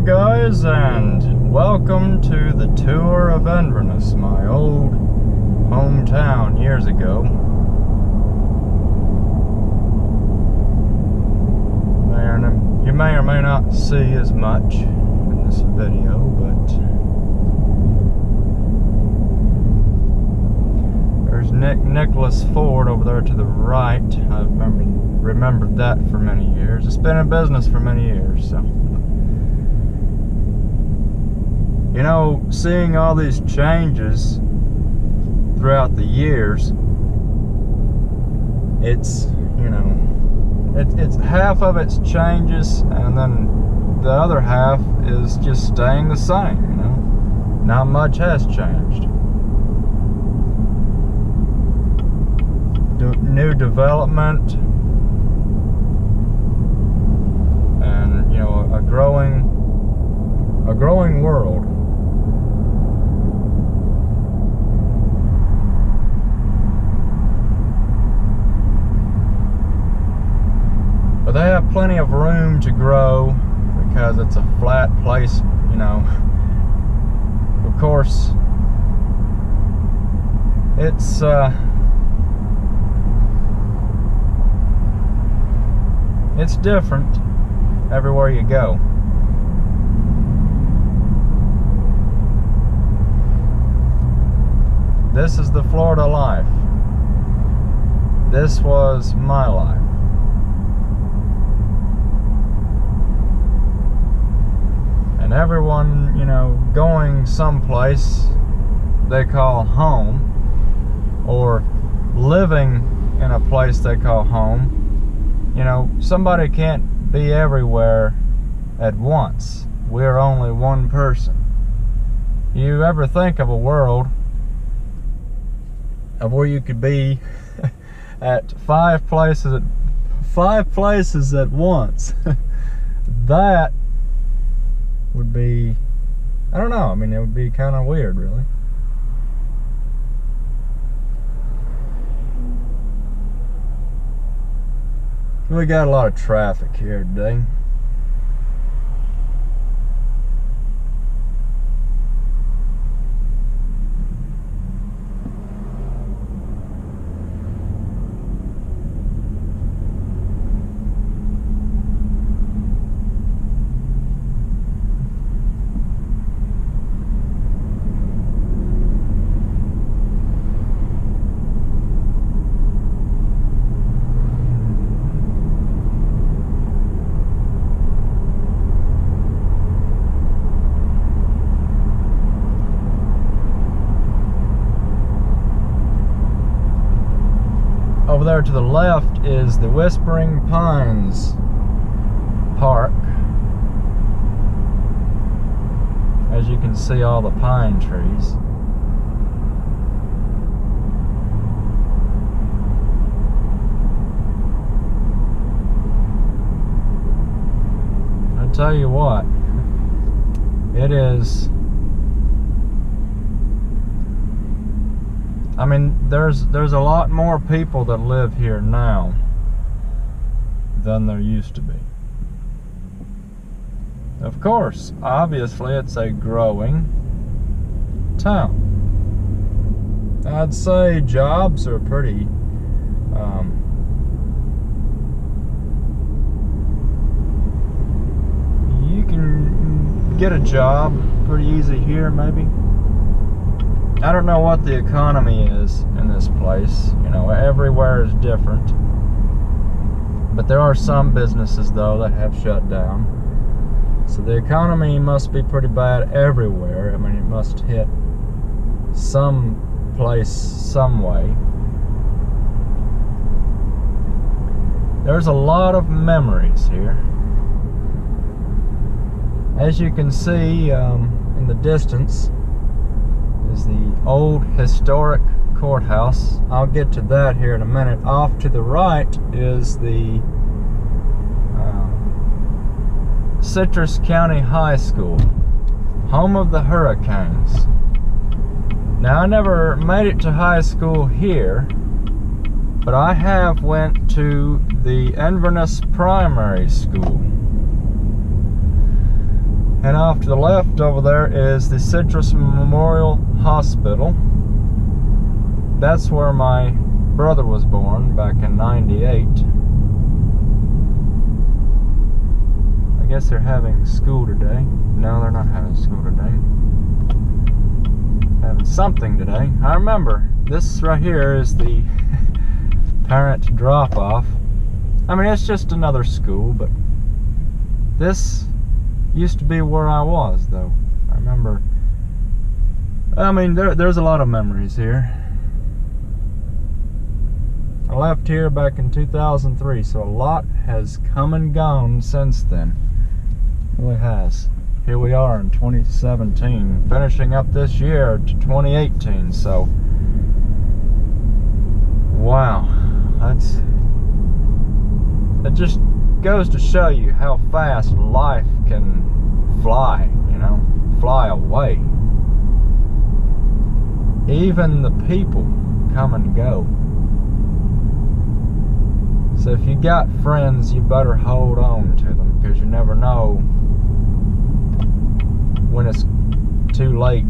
Hello guys, and welcome to the tour of Inverness, my old hometown years ago. You may or may not see as much in this video, but there's Nicholas Ford over there to the right. I've remembered that for many years. It's been in business for many years, so. You know, seeing all these changes throughout the years, it's, you know, it's half of it's changes, and then the other half is just staying the same, you know. Not much has changed. New development, and, you know, a growing world. But they have plenty of room to grow because it's a flat place, you know. Of course, it's different everywhere you go. This is the Florida life. This was my life. And everyone, you know, going someplace they call home, or living in a place they call home, you know, somebody can't be everywhere at once. We're only one person. You ever think of a world of where you could be at five places at once? That would be, I don't know, I mean, it would be kind of weird, really. We got a lot of traffic here today. Over there to the left is the Whispering Pines Park. As you can see, all the pine trees. I tell you what, it is. I mean, there's a lot more people that live here now than there used to be. Of course, obviously, it's a growing town. I'd say jobs are pretty you can get a job pretty easy here, maybe. I don't know what the economy is in this place. You know, everywhere is different. But there are some businesses, though, that have shut down. So the economy must be pretty bad everywhere. I mean, it must hit some place, some way. There's a lot of memories here. As you can see in the distance is the old historic courthouse. I'll get to that here in a minute. Off to the right is the Citrus County High School, home of the Hurricanes. Now, I never made it to high school here, but I have went to the Inverness Primary School. And off to the left over there is the Citrus Memorial Hospital. That's where my brother was born back in '98. I guess they're having school today. No, they're not having school today. Having something today. I remember this right here is the parent drop-off. I mean, it's just another school, but this used to be where I was, though. I remember. I mean, there's a lot of memories here. I left here back in 2003, so a lot has come and gone since then. It really has. Here we are in 2017, finishing up this year to 2018, so wow, it just goes to show you how fast life can fly, you know, fly away. Even the people come and go. So if you got friends, you better hold on to them, because you never know when it's too late.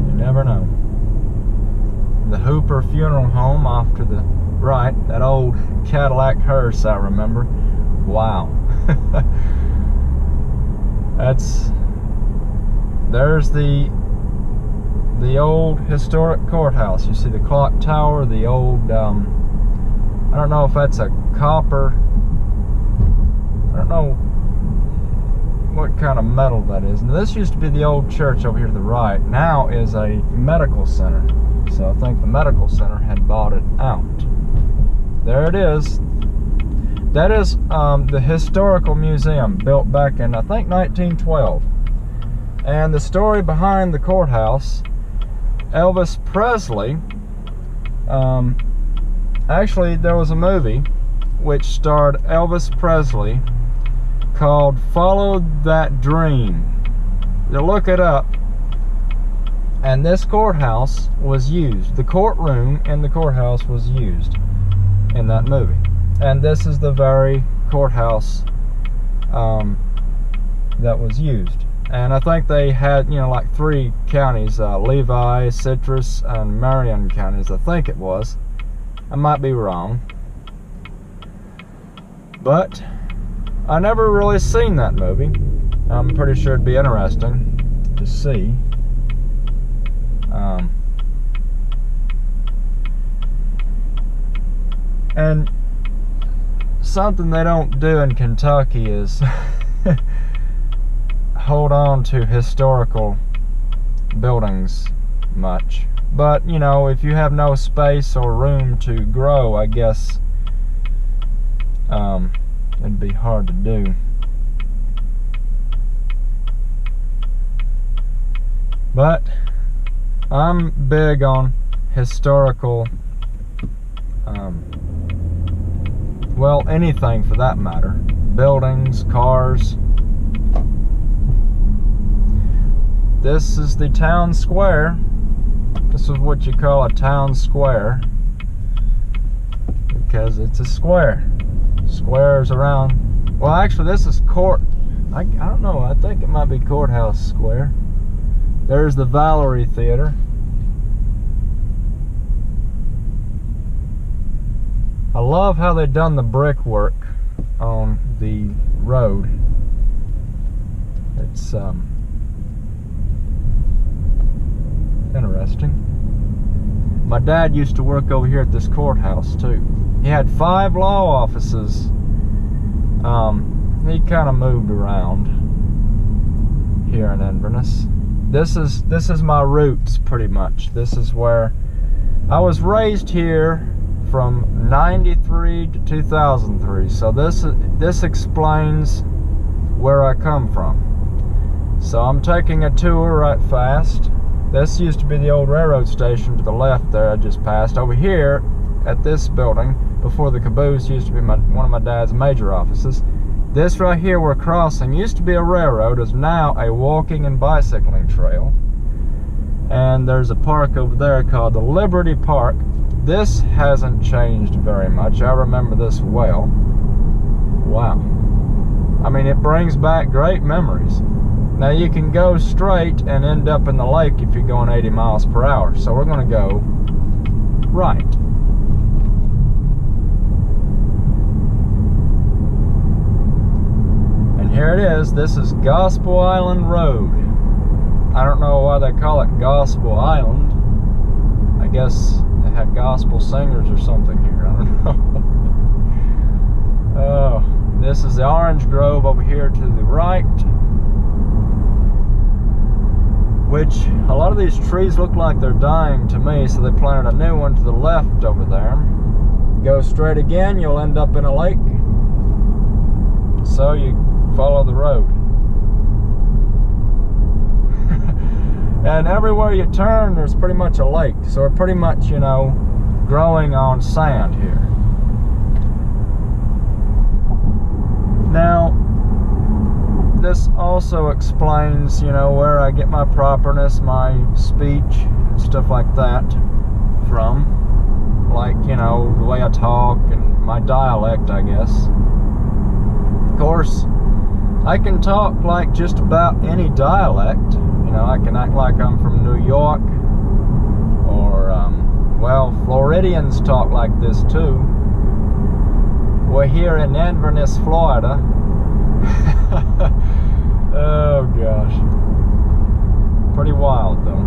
You never know. The Hooper Funeral Home off to the right, that old Cadillac hearse I remember. Wow. There's the old historic courthouse. You see the clock tower, the old, I don't know if that's a copper, I don't know what kind of metal that is. Now, this used to be the old church over here to the right. Now is a medical center. So I think the medical center had bought it out. There it is. That is the historical museum, built back in, I think, 1912. And the story behind the courthouse, Elvis Presley, actually there was a movie which starred Elvis Presley called Follow That Dream. You look it up, and this courthouse was used. The courtroom in the courthouse was used in that movie. And this is the very courthouse that was used. And I think they had, you know, like 3 counties, Levi, Citrus, and Marion counties, I think it was. I might be wrong. But I never really seen that movie. I'm pretty sure it'd be interesting to see. And something they don't do in Kentucky is hold on to historical buildings much. But, you know, if you have no space or room to grow, I guess it'd be hard to do. But I'm big on historical, well, anything for that matter. Buildings, cars. This is the town square. This is what you call a town square, because it's a square. Squares around. Well, actually, this is court. I don't know. I think it might be Courthouse Square. There's the Valerie Theater. I love how they've done the brickwork on the road. It's interesting. My dad used to work over here at this courthouse too. He had 5 law offices. He kind of moved around here in Inverness. This is my roots, pretty much. This is where I was raised here from '93 to 2003. So this explains where I come from. So I'm taking a tour right fast. This used to be the old railroad station to the left there I just passed. Over here at this building, before the caboose, used to be one of my dad's major offices. This right here we're crossing used to be a railroad, is now a walking and bicycling trail. And And there's a park over there called the Liberty Park. This hasn't changed very much. I remember this well. Wow. I mean, it brings back great memories. Now you can go straight and end up in the lake if you're going 80 miles per hour. So we're going to go right. And here it is. This is Gospel Island Road. I don't know why they call it Gospel Island. I guess they had gospel singers or something here. I don't know. Oh, this is the orange grove over here to the right. Which, a lot of these trees look like they're dying to me, so they planted a new one to the left over there. Go straight again, you'll end up in a lake. So you follow the road. And everywhere you turn, there's pretty much a lake. So we're pretty much, you know, growing on sand here. Now, this also explains, you know, where I get my properness, my speech, and stuff like that from. Like, you know, the way I talk and my dialect, I guess. Of course, I can talk like just about any dialect. You know, I can act like I'm from New York, or, well, Floridians talk like this too. We're here in Inverness, Florida. Oh gosh. Pretty wild though.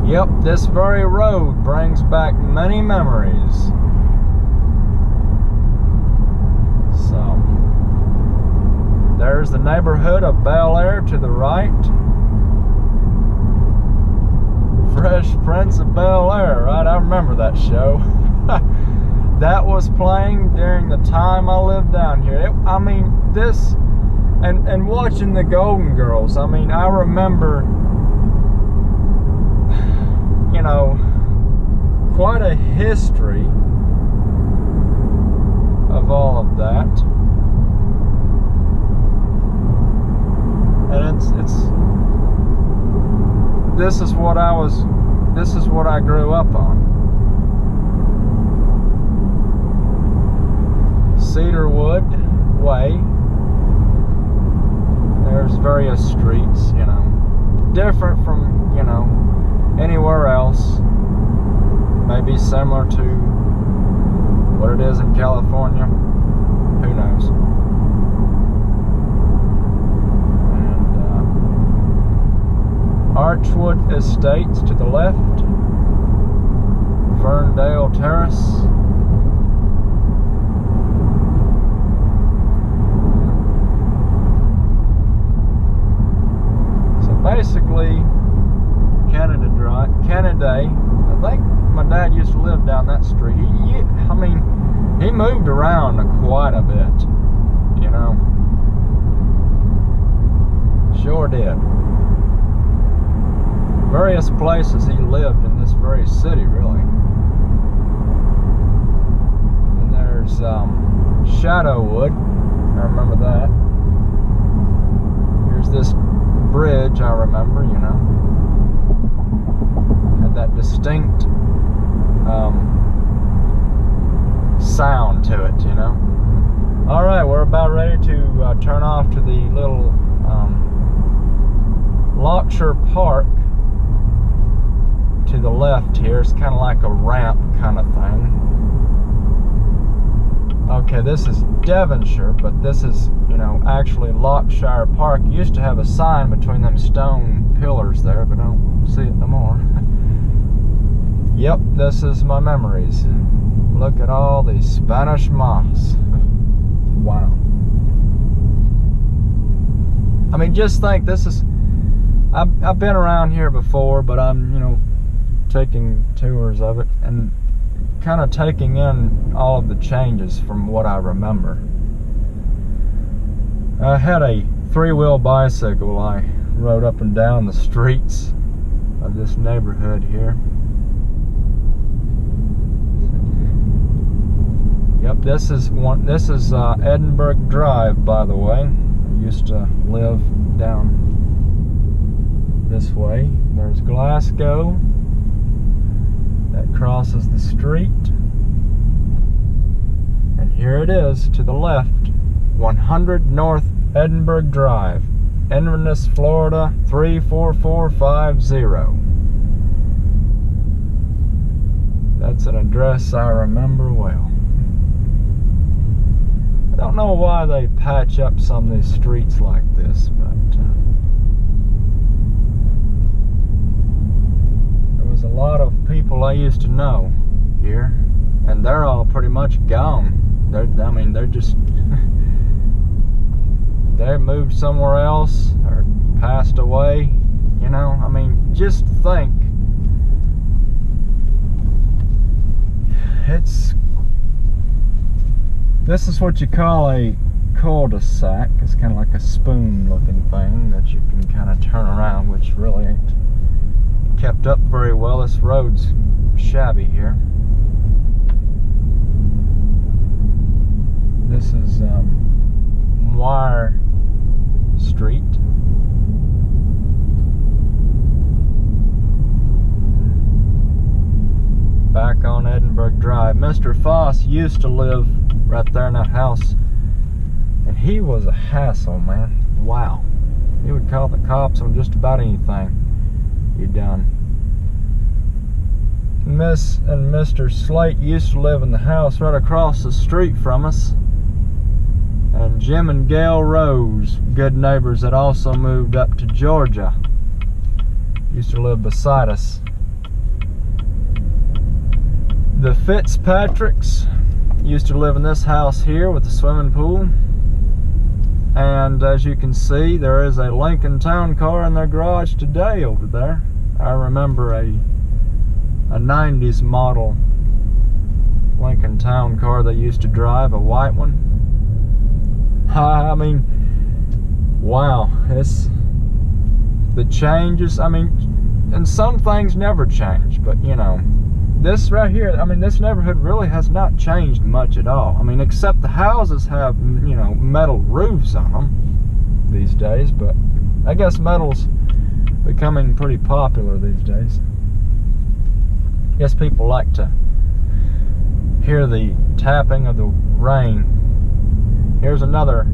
Yep, this very road brings back many memories. So, there's the neighborhood of Bel Air to the right. Fresh Prince of Bel Air, right? I remember that show. That was playing during the time I lived down here. I mean, this, and watching the Golden Girls, I mean, I remember, you know, quite a history of all of that. And this is what I grew up on. Cedarwood Way. There's various streets, you know, different from, you know, anywhere else. Maybe similar to what it is in California. Who knows? And Archwood Estates to the left. Ferndale Terrace. Basically, Canada. I think my dad used to live down that street. I mean, he moved around quite a bit, you know. Sure did. Various places he lived in this very city, really. And there's Shadowwood. I remember that. Here's this bridge, I remember, you know, had that distinct sound to it, you know. Alright, we're about ready to turn off to the little Lockshire Park to the left here. It's kind of like a ramp kind of thing. Okay, this is Devonshire, but this is, you know, actually Lockshire Park. It used to have a sign between them stone pillars there, but I don't see it no more. Yep, this is my memories. Look at all these Spanish moss. Wow. I mean, just think, this is, I've been around here before, but I'm, you know, taking tours of it and kind of taking in all of the changes from what I remember. I had a three-wheel bicycle. I rode up and down the streets of this neighborhood here. Yep, this is Edinburgh Drive, by the way. I used to live down way. There's Glasgow that crosses the street. And here it is to the left, 100 North Edinburgh Drive, Inverness, Florida 34450. That's an address I remember well. I don't know why they patch up some of these streets like this, but there was a lot of people I used to know here, and they're all pretty much gone. They're just they moved somewhere else or passed away, you know. I mean, just think, this is what you call a cul-de-sac. It's kind of like a spoon looking thing that you can kind of turn around, which really ain't kept up very well. This road's shabby here. This is Moir Street. Back on Edinburgh Drive. Mr. Foss used to live right there in that house, and he was a hassle, man. Wow. He would call the cops on just about anything you'd done. Miss and Mr. Slate used to live in the house right across the street from us. And Jim and Gail Rose, good neighbors that also moved up to Georgia, used to live beside us. The Fitzpatricks used to live in this house here with the swimming pool. And as you can see, there is a Lincoln Town car in their garage today over there. I remember a 90s model Lincoln Town car they used to drive, a white one. I mean, wow, it's the changes. I mean, and some things never change, but you know, this right here, I mean, this neighborhood really has not changed much at all. I mean, except the houses have, you know, metal roofs on them these days, but I guess metal's becoming pretty popular these days. I guess people like to hear the tapping of the rain. Here's another